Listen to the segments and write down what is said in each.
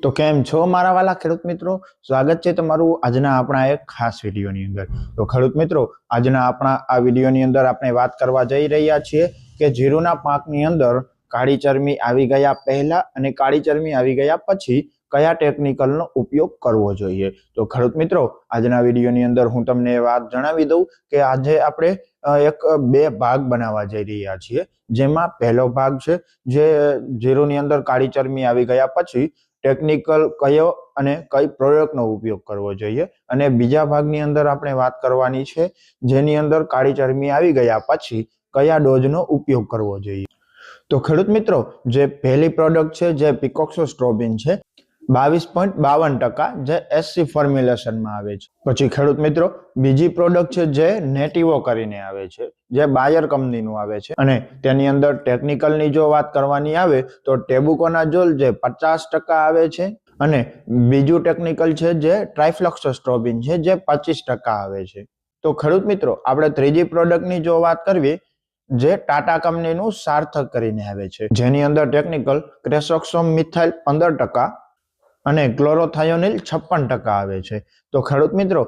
તો કેમ છો મારા વાલા ખેડૂત મિત્રો? સ્વાગત છે તમારું આજના આપણા એક ખાસ વિડીયોની અંદર. તો ખેડૂત મિત્રો, આજના આપણા આ વિડીયોની અંદર આપણે વાત કરવા જઈ રહ્યા છીએ કે જીરુના પાકની અંદર કાળી ચરમી આવી ગયા પહેલા અને કાળી ચરમી આવી ગયા પછી કયા ટેકનિકલનો ઉપયોગ કરવો જોઈએ. તો ખેડૂત મિત્રો, આજના વિડીયોની અંદર હું તમને એ વાત જણાવી દઉં કે આજે આપણે બે ભાગ બનાવવા જઈ રહ્યા છીએ. જેમાં પહેલો ભાગ છે જે જીરુની અંદર કાળી ચરમી આવી ગયા પછી ટેકનિકલ કયો અને કઈ પ્રોડક્ટનો ઉપયોગ કરવો જોઈએ, અને બીજા ભાગની અંદર આપણે વાત કરવાની છે જેની અંદર કાળી ચરમી આવી ગયા પછી કયા ડોઝનો ઉપયોગ કરવો જોઈએ. તો ખેડૂત મિત્રો, જે પહેલી પ્રોડક્ટ છે જે પિકોક્સોસ્ટ્રોબિન છે 22.52%, જે SC ફોર્મ્યુલેશનમાં આવે છે. પછી ખેડૂત મિત્રો, બીજી પ્રોડક્ટ છે જે નેટિવો કરીને આવે છે, જે બાયર કંપનીનું આવે છે, અને તેની અંદર ટેકનિકલની જો વાત કરવાની આવે તો ટેબુકોનાઝોલ જે 50% આવે છે, અને બીજું ટેકનિકલ છે જે ટ્રાઇફ્લોક્સોસ્ટ્રોબિન છે જે 25% આવે છે. તો ખેડૂત મિત્રો, આપણે ત્રીજી પ્રોડક્ટની જો વાત કરવી જે ટાટા કંપનીનું સાર્થક કરીને આવે છે, જેની અંદર ટેકનિકલ ક્રેસોક્સોમ મિથાઇલ 15% અને ક્લોરોથાયોનિલ 56% આવે છે. તો ખેડૂત મિત્રો,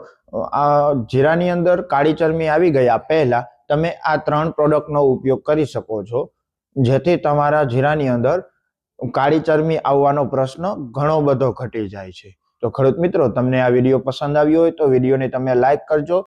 આ જીરાની અંદર કાળી ચરમી આવી ગયા પહેલા તમે આ 3 પ્રોડક્ટનો ઉપયોગ કરી શકો છો, જેથી તમારા જીરાની અંદર કાળી ચરમી આવવાનો પ્રશ્ન ઘણો બધો ઘટી જાય છે. તો ખેડૂત મિત્રો, તમને આ વિડીયો પસંદ આવ્યો હોય તો વિડીયોને તમે લાઈક કરજો.